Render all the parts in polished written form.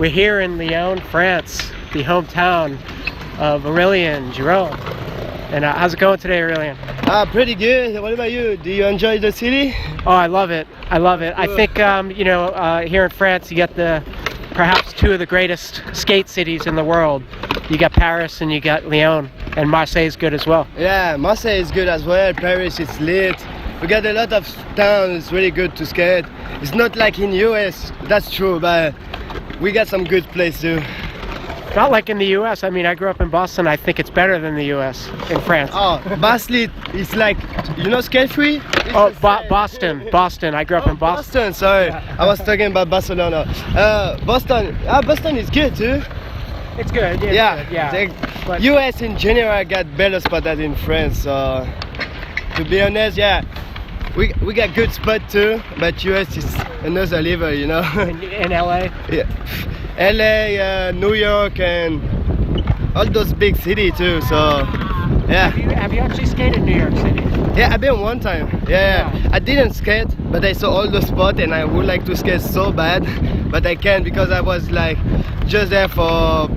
We're here in Lyon, France, the hometown of Aurelien Giraud. And how's it going today, Aurelien? Pretty good. What about you? Do you enjoy the city? Oh, I love it. I love it. I think, here in France, you get perhaps two of the greatest skate cities in the world. You got Paris and you got Lyon, and Marseille is good as well. Yeah, Marseille is good as well. Paris is lit. We got a lot of towns really good to skate. It's not like in US, that's true, but we got some good places too. Not like in the US. I mean, I grew up in Boston. I think it's better than the US in France. Oh, Boston, it's like, skate free? Boston. I grew up in Boston. Boston, sorry. Yeah. I was talking about Barcelona. Boston is good too. It's good. But US in general got better spots than in France. So, to be honest, we got good spots too, but US is another level, In LA? Yeah. LA, New York, and all those big cities too. So, yeah. Have you actually skated in New York City? Yeah, I've been one time. Yeah. I didn't skate, but I saw all the spots, and I would like to skate so bad, but I can't because I was like just there for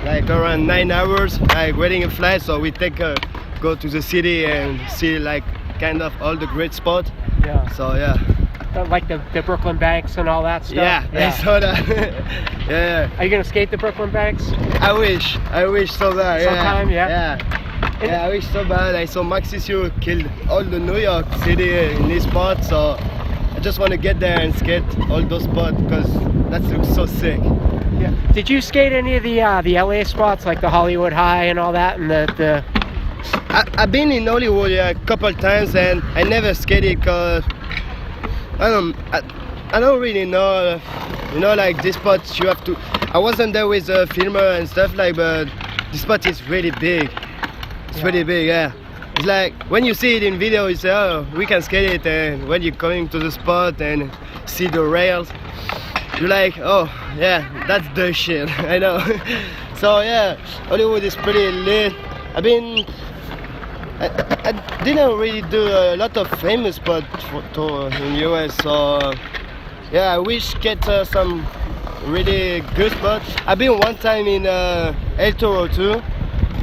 like around 9 hours, like waiting a flight. So we go to the city and see like kind of all the great spots. Yeah. So yeah. Like the Brooklyn Banks and all that stuff? Yeah, I saw that. Yeah. Are you going to skate the Brooklyn Banks? I wish so bad. Sometime, yeah, I wish so bad. I saw Maxi killed all the New York City in this spot, so I just want to get there and skate all those spots because that looks so sick. Yeah. Did you skate any of the LA spots like the Hollywood High and all that? And I've been in Hollywood a couple times and I never skated because I don't really know, like this spot you have to. I wasn't there with a filmer and stuff but this spot is really big. It's really big, yeah. It's like when you see it in video, you say, oh, we can skate it, and when you're coming to the spot and see the rails, you're like, oh, yeah, that's the shit. I know. So yeah, Hollywood is pretty lit. I didn't really do a lot of famous spots in US, so yeah, I wish get some really good spots. I've been one time in El Toro too.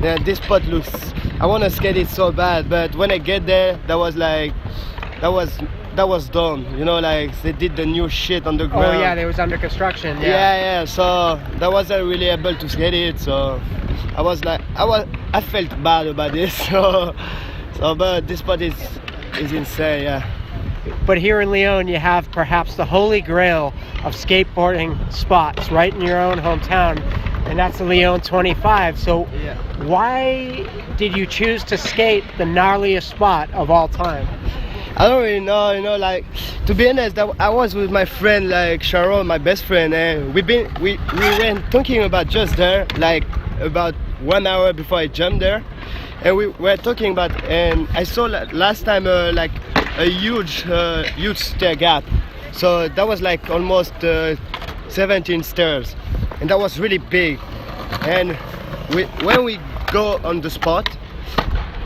Yeah, this spot looks. I want to skate it so bad, but when I get there, that was done. Like they did the new shit on the ground. Oh yeah, they was under construction. Yeah. So that wasn't really able to skate it. So I felt bad about this. But this spot is insane. Yeah. But here in Lyon, you have perhaps the holy grail of skateboarding spots right in your own hometown, and that's the Lyon 25. So why did you choose to skate the gnarliest spot of all time? I don't really know, like, to be honest, I was with my friend, like, Sharon, my best friend, and we went talking about just there, like, about 1 hour before I jumped there, and we were talking about, and I saw last time, like, a huge stair gap, so that was, like, almost 17 stairs, and that was really big, and when we go on the spot,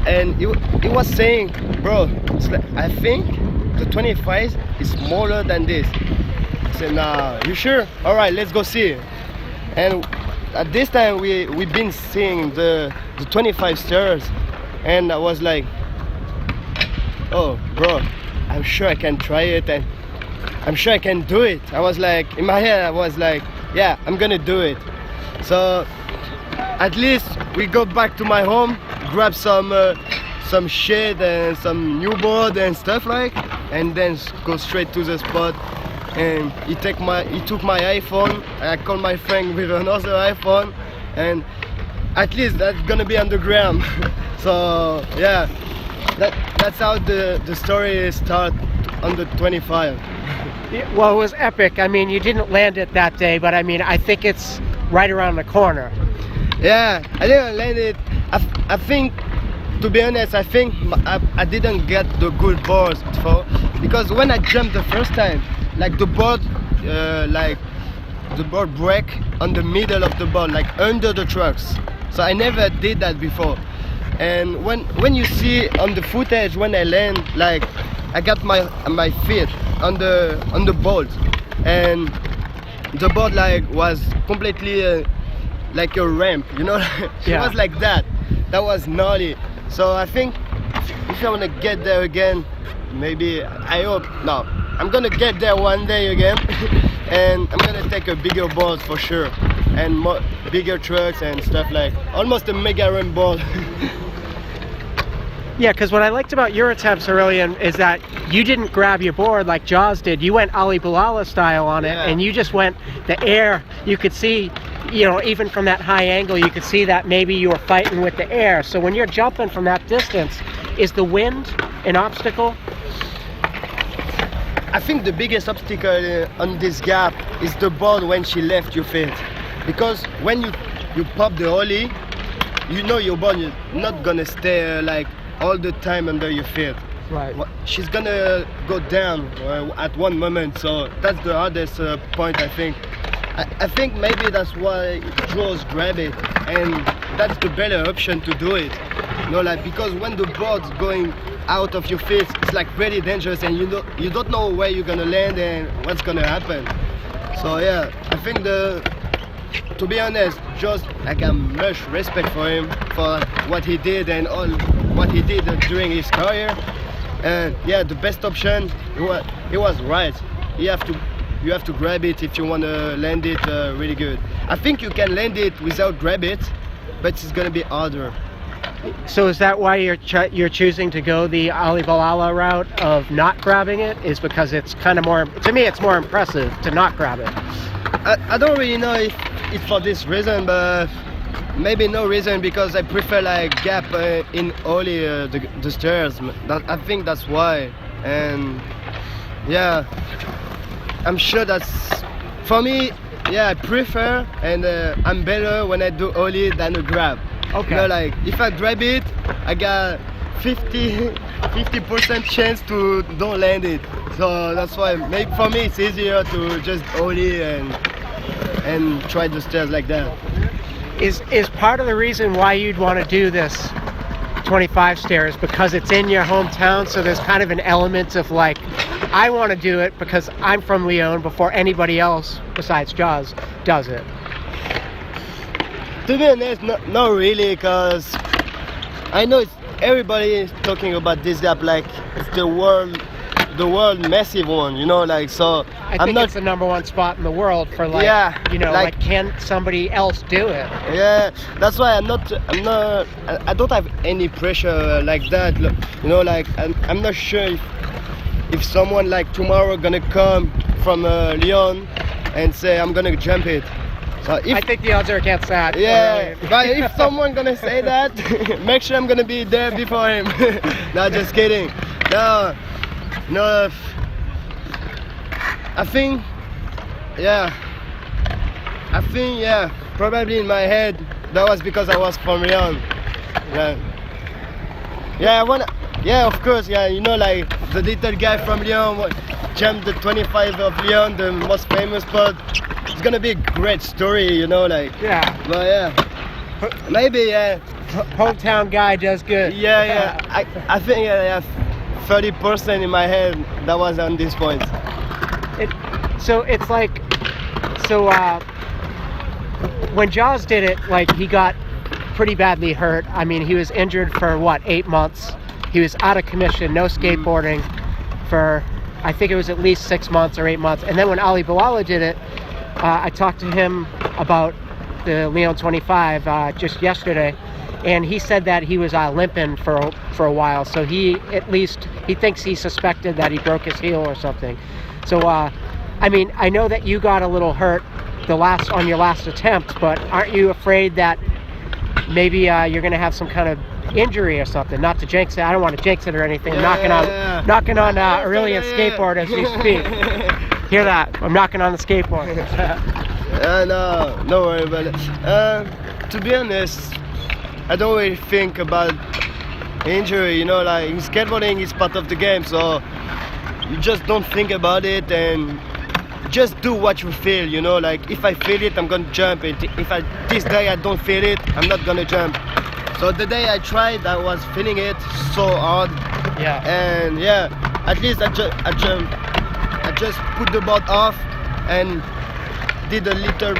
and he was saying, bro, I think the 25 is smaller than this. I said, nah, you sure? All right, let's go see. And at this time, we've been seeing the 25 stairs, and I was like, oh, bro, I'm sure I can try it, and I'm sure I can do it. I was like, in my head, I was like, yeah, I'm gonna do it. So at least we go back to my home, grab some shit and some new board and stuff and then go straight to the spot. And he took my iPhone. I called my friend with another iPhone, and at least that's gonna be on the gram. So yeah, that's how the story starts on the 25. Well, it was epic. I mean, you didn't land it that day, but I mean, I think it's right around the corner. Yeah, I didn't land it. I think, to be honest, I think I didn't get the good boards because when I jumped the first time, like the board break on the middle of the board, like under the trucks. So I never did that before. And when you see on the footage when I land, like I got my feet on the board, and the board like was completely like a ramp, you know. She Yeah. was like that. That was gnarly. So I think if I want to get there again, maybe I hope no, I'm gonna get there one day again, and I'm gonna take a bigger board for sure, and more bigger trucks and stuff, like almost a mega ramp board. Yeah, because what I liked about your attempts, Aurelien, is that you didn't grab your board like Jaws did. You went Ali Balala style on it, Yeah. and you just went the air. You could see, you know, even from that high angle, you could see that maybe you were fighting with the air. So when you're jumping from that distance, is the wind an obstacle? I think the biggest obstacle on this gap is the board when she left your feet, because when you pop the ollie, you know your board is not gonna stay like all the time under your feet. Right. She's gonna go down at one moment, so that's the hardest point, I think. I think maybe that's why Joe's grab it, and that's the better option to do it. You know, like, because when the board's going out of your feet, it's like pretty dangerous, and you don't know where you're gonna land and what's gonna happen. So yeah, I think to be honest, just I got much respect for him for what he did and all what he did during his career. And yeah, the best option, it was right. You have to grab it if you want to land it really good. I think you can land it without grab it, but it's gonna be harder. So is that why you're choosing to go the Ali Balala route of not grabbing it? Is because it's kind of more, to me, it's more impressive to not grab it. I don't really know if it's for this reason, but maybe no reason, because I prefer like gap in ollie the stairs. I think that's why. And yeah, I'm sure that's for me. Yeah, I prefer, and I'm better when I do ollie than a grab. Okay. You know, like if I grab it, I got 50% chance to don't land it. So that's why maybe for me it's easier to just ollie and try the stairs like that. Is part of the reason why you'd want to do this 25 stairs because it's in your hometown, so there's kind of an element of like, I want to do it because I'm from Lyon before anybody else besides Jaws does it? To be honest, not really, because I know everybody is talking about this gap like it's the world massive one, you know, like, so I think it's the #1 spot in the world for like, yeah, you know, like can somebody else do it? Yeah, that's why I don't have any pressure like that, you know, like I'm not sure if someone like tomorrow gonna come from Lyon and say I'm gonna jump it. So I think the odds are against that. Yeah, but if someone gonna say that, make sure I'm gonna be there before him. No, just kidding. No, I think, yeah, probably in my head that was because I was from Lyon. Yeah, of course, yeah, you know, like the little guy from Lyon jumped the 25 of Lyon, the most famous spot. It's gonna be a great story, you know, like. Yeah. But yeah, maybe, yeah. Hometown guy does good. Yeah. I think I have 30% in my head that was on this point. So it's like, when Jaws did it, like he got pretty badly hurt. I mean, he was injured for what, 8 months. He was out of commission, no skateboarding for, I think it was at least 6 months or 8 months. And then when Ali Balala did it, I talked to him about the Lyon 25 just yesterday, and he said that he was limping for a while. So he thinks he suspected that he broke his heel or something. So I mean, I know that you got a little hurt on your last attempt, but aren't you afraid that maybe you're going to have some kind of injury or something? Not to jinx it, I don't want to jinx it or anything. Yeah. Knocking on Aurelien's skateboard as we speak. Hear that? I'm knocking on the skateboard. No worry about it. To be honest, I don't really think about injury, you know, like skateboarding is part of the game, so you just don't think about it and just do what you feel, you know, like if I feel it, I'm gonna jump it. If this day I don't feel it, I'm not gonna jump. So the day I tried, I was feeling it so hard. Yeah. And yeah, at least I just put the board off and did a little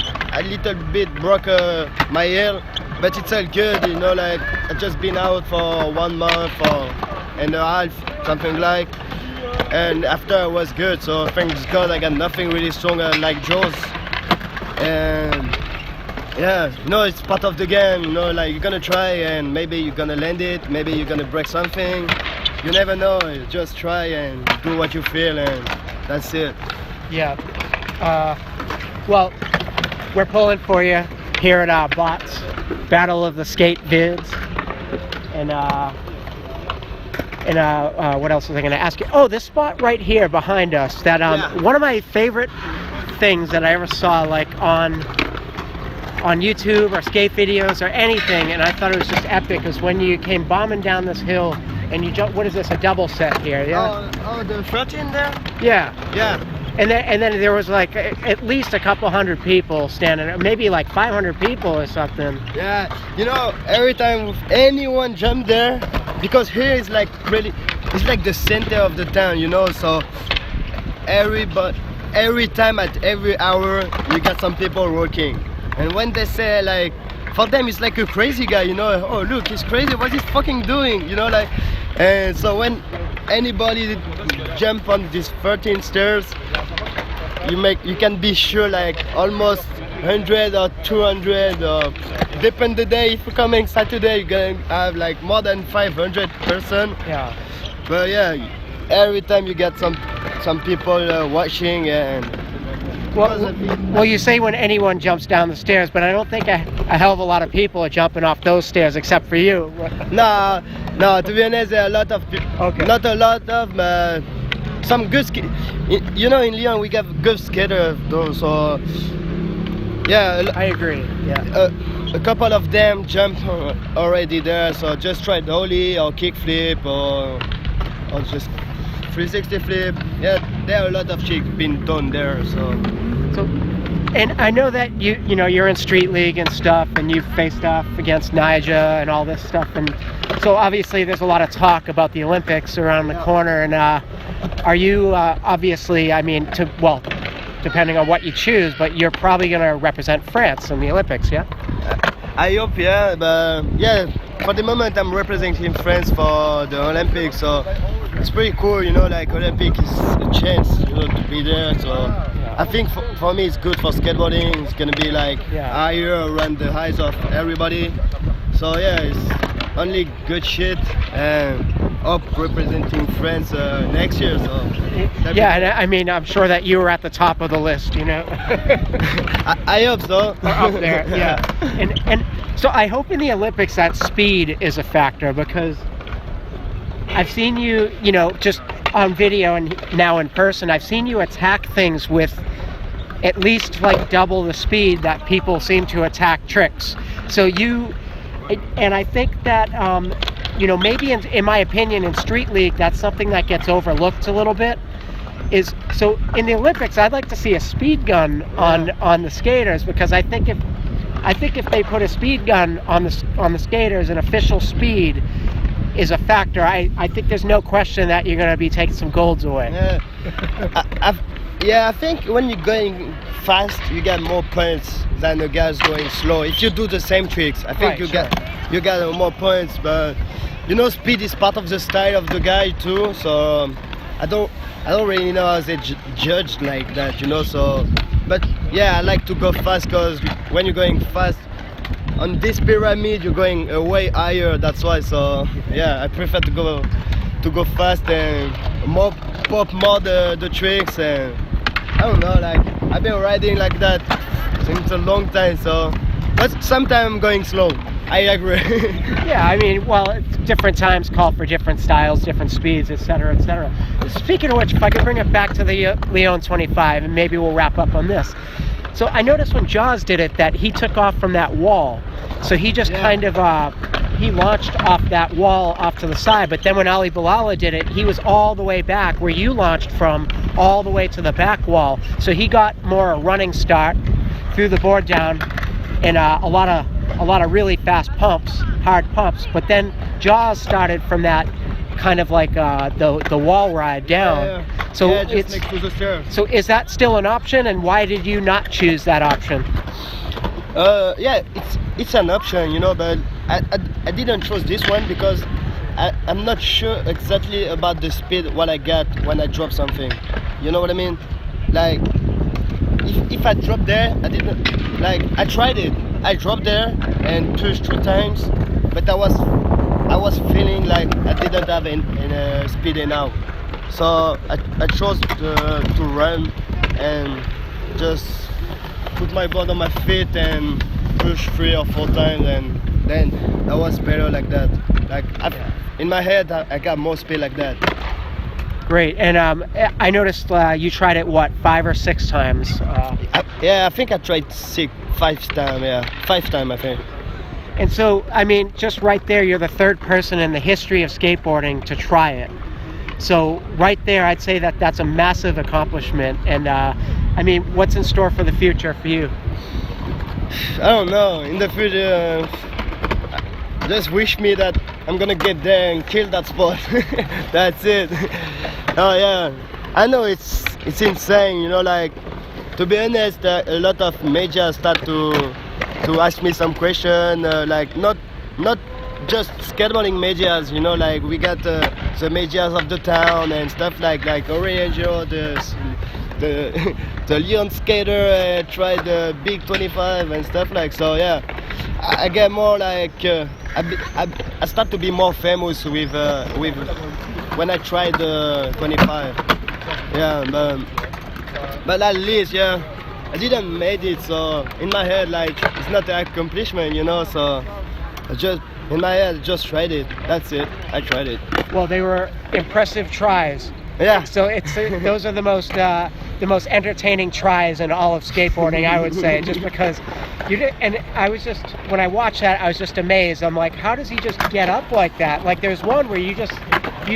bit broke my heel, but it's all good, you know, like I just been out for 1 month and a half, something like, and after I was good, so thanks God I got nothing really stronger like jaws. And yeah, you know, it's part of the game, you know, like you're gonna try and maybe you're gonna land it, maybe you're gonna break something, you never know, you just try and do what you feel and that's it. Yeah. Well, we're pulling for you here at Bots Battle of the Skate Vids, and what else was I going to ask you? Oh, this spot right here behind us. That one of my favorite things that I ever saw, like on YouTube or skate videos or anything, and I thought it was just epic, is when you came bombing down this hill and you jump. What is this? A double set here? Yeah. Oh, the 13 there. Yeah. Yeah. And then there was like at least a couple hundred people standing, maybe like 500 people or something. Yeah, you know, every time anyone jump there, because here is like really, it's like the center of the town, you know, so every time at every hour you got some people working. And when they say like, for them it's like a crazy guy, you know, oh look, he's crazy, what's he fucking doing, you know, like, and so when anybody jump on these 13 stairs, you can be sure like almost 100 or 200 or depend the day. If you're coming Saturday, you're gonna have like more than 500 person. Yeah. But yeah, every time you get some people watching. And well, you say when anyone jumps down the stairs, but I don't think a hell of a lot of people are jumping off those stairs except for you. No, to be honest, there are a lot of people. Okay. Not a lot of some good you know, in Lyon we got good skaters though, so yeah, I agree. Yeah, a couple of them jump already there, so just try the ollie or kickflip or just 360 flip. Yeah, there are a lot of tricks being done there. So and I know that you know you're in street league and stuff, and you've faced off against Nyjah and all this stuff, and so obviously there's a lot of talk about the Olympics around the corner. And are you obviously, I mean, depending on what you choose, but you're probably going to represent France in the Olympics, yeah? I hope, yeah, but yeah, for the moment I'm representing France for the Olympics, so it's pretty cool, you know, like Olympic is a chance, you know, to be there. So I think for me it's good for skateboarding. It's gonna be like higher around the heights of everybody. So yeah, it's only good shit, and up representing France next year. So yeah, and I mean, I'm sure that you were at the top of the list, you know. I hope so. Or up there, yeah. And so I hope in the Olympics that speed is a factor, because I've seen you, you know, just on video and now in person, I've seen you attack things with at least like double the speed that people seem to attack tricks. So and I think that, you know, maybe in my opinion, in Street League, that's something that gets overlooked a little bit. So in the Olympics, I'd like to see a speed gun on the skaters, because I think if they put a speed gun on the skaters, an official speed is a factor. I think there's no question that you're going to be taking some golds away. Yeah, I think when you're going fast, you get more points than the guys going slow. If you do the same tricks, I think you get more points. But you know, speed is part of the style of the guy too. So I don't really know how they judge like that, you know. So, but yeah, I like to go fast, because when you're going fast on this pyramid, you're going way higher. That's why. So yeah, I prefer to go fast and pop more the tricks. And I don't know, like I've been riding like that since a long time. So, but sometimes I'm going slow. I agree. Yeah, I mean, well, different times call for different styles, different speeds, etc., etc. Speaking of which, if I could bring it back to the Lyon 25, and maybe we'll wrap up on this. So I noticed when Jaws did it that he took off from that wall. So he just kind of, he launched off that wall off to the side. But then when Ali Bilala did it, he was all the way back where you launched from, all the way to the back wall. So he got more a running start, threw the board down, and a lot of really fast pumps, hard pumps. But then Jaws started from that kind of like the wall ride down. Yeah. So yeah, just it's next to the stairs. so is that still an option, and why did you not choose that option? Yeah, it's an option, you know, but I didn't choose this one because I'm not sure exactly about the speed what I get when I drop something. You know what I mean? Like if I drop there, I didn't like I tried it. I dropped there and pushed 3 times, but I was feeling like I didn't have any speed enough. So I chose to run and just put my board on my feet and push 3 or 4 times, and then that was better like that. Like in my head, I got more speed like that. Great. And I noticed you tried it, what, 5 or 6 times? Yeah, I think I tried 5 times. Yeah, 5 times I think. And so, I mean, just right there, you're the 3rd person in the history of skateboarding to try it. So right there, I'd say that that's a massive accomplishment. And I mean, what's in store for the future for you? I don't know. In the future, just wish me that I'm gonna get there and kill that spot. That's it. Oh yeah, I know it's insane. You know, like to be honest, a lot of media start to ask me some question, like not just skateboarding medias. You know, like we got the medias of the town and stuff like Aurelien Giraud, the Lyon skater tried the big 25 and stuff like. So yeah, I get more like I start to be more famous with when I tried the 25. Yeah, but at least yeah, I didn't made it. So in my head, like it's not an accomplishment, you know. So I just in my head, just tried it. That's it. I tried it. Well, they were impressive tries. Yeah. So it's those are the most entertaining tries in all of skateboarding, I would say, just because you did. And I was just, when I watched that, I was just amazed. I'm like, how does he just get up like that? Like there's one where you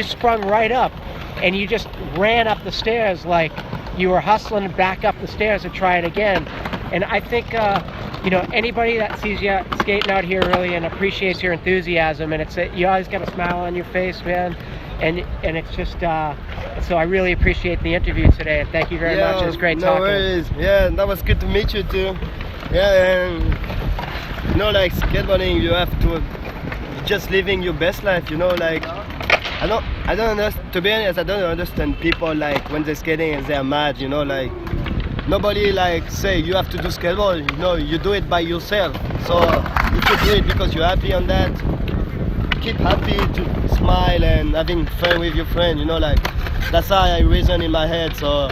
sprung right up and you just ran up the stairs like you were hustling back up the stairs to try it again. And I think you know, anybody that sees you skating out here really and appreciates your enthusiasm, and you always got a smile on your face, man. And it's just so I really appreciate the interview today, and thank you very much. It was great talking. No worries. Yeah, that was good to meet you too. Yeah, and you know, like skateboarding, you have to just living your best life. You know, like I don't understand. To be honest, I don't understand people like when they're skating and they're mad. You know, like nobody like say you have to do skateboard. You know, you do it by yourself. So if you do it because you're happy on that, keep happy to smile and having fun with your friend, you know, like that's how I reason in my head. So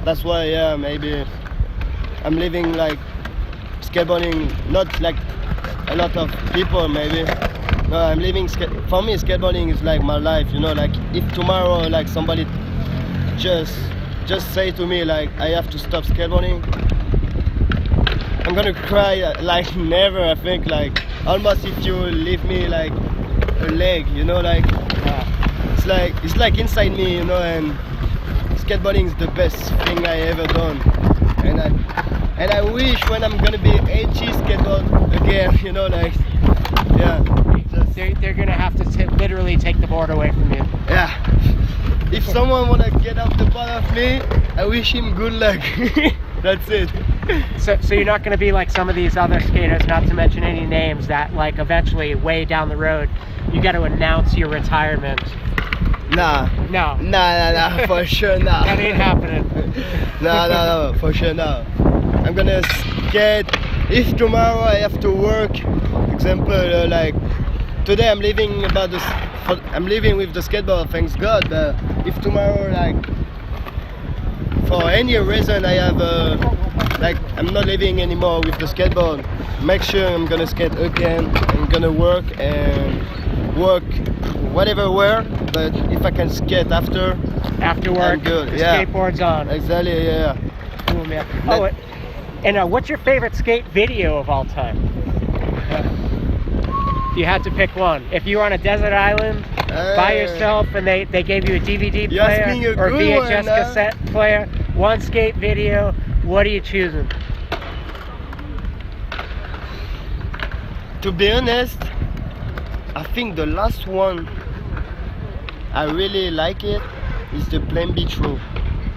that's why yeah, maybe I'm living like skateboarding, not like a lot of people maybe. No, I'm living for me skateboarding is like my life, you know, like if tomorrow like somebody just say to me like I have to stop skateboarding, I'm gonna cry like never. I think like almost if you leave me like a leg, you know, like it's like inside me, you know. And skateboarding is the best thing I ever done. And I wish when I'm gonna be 80 skateboard again, you know, like yeah. They're gonna have to literally take the board away from you. Yeah. If someone wanna get off the board of me, I wish him good luck. That's it. So you're not going to be like some of these other skaters, not to mention any names, that like eventually way down the road you got to announce your retirement. Nah, for sure nah. That ain't happening. No, for sure no. I'm gonna skate. If tomorrow I have to work, example like today I'm living with the skateboard, thanks God. But if tomorrow like for any reason I have like I'm not living anymore with the skateboard, make sure I'm gonna skate again. I'm gonna work whatever where, but if I can skate after work, I'm good. The Yeah, skateboard's on. Exactly. Yeah. Cool, man. Oh, and what's your favorite skate video of all time? You had to pick one. If you were on a desert island by yourself and they gave you a DVD player or VHS cassette player, one skate video, what are you choosing? To be honest, I think the last one I really like it is the Plan B True.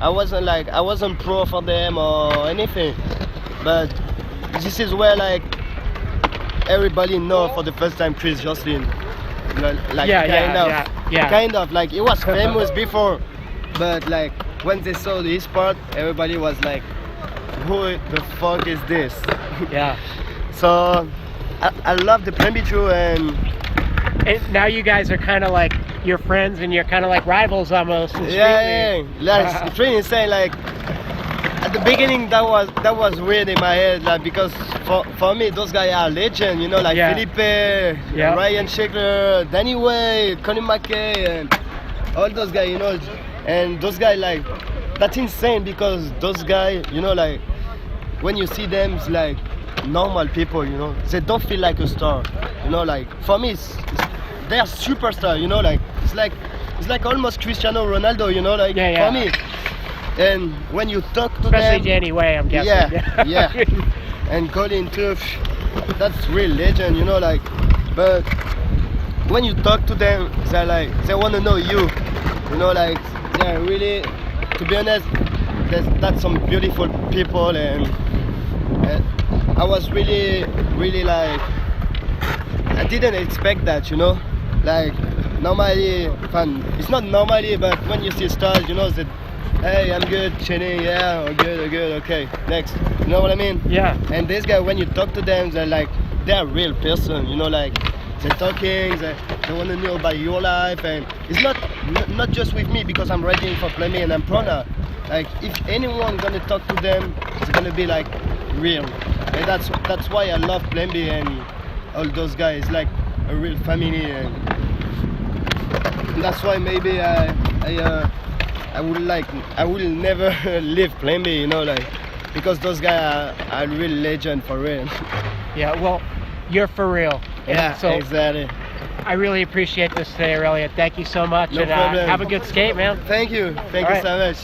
I wasn't pro for them or anything, but this is where like everybody know for the first time Chris Joslin. Like kind of like it was famous before, but like when they saw his part, everybody was like, who the fuck is this? Yeah. So I love the Plan B True, and now you guys are kind of like your friends and you're kind of like rivals almost. That's it's really insane. Like at the beginning that was weird in my head, like because for me those guys are legends, you know, like Felipe, Ryan Sheckler, Danny Way, Connie McKay, and all those guys, you know, and those guys like that's insane because those guys, you know, like when you see them, it's like normal people, you know, they don't feel like a star, you know, like for me they're superstar, you know, like it's like almost Cristiano Ronaldo, you know, like for me. And when you talk to especially them, Danny Way, I'm guessing. Yeah. And Colin too, that's real legend, you know, like. But when you talk to them, they're like they want to know you, you know, like they're really, to be honest, that's some beautiful people, and I was really like, I didn't expect that, you know, like normally, it's not normally, but when you see stars, you know that, hey, I'm good, chilling, yeah, good, okay, next, you know what I mean? Yeah. And this guy, when you talk to them, they're a real person, you know, like they're talking, they want to know about your life, and it's not just with me because I'm writing for Plan B and I'm Prona. Like if anyone gonna talk to them, it's gonna be like real, and that's why I love Plan B and all those guys, like a real family, and that's why maybe I will never leave Plan B, you know, like because those guys are real legend for real. Yeah, well, you're for real. Yeah, so exactly. I really appreciate this today, Aurelien. Thank you so much, No and problem. have a good skate, man. Thank you All so much.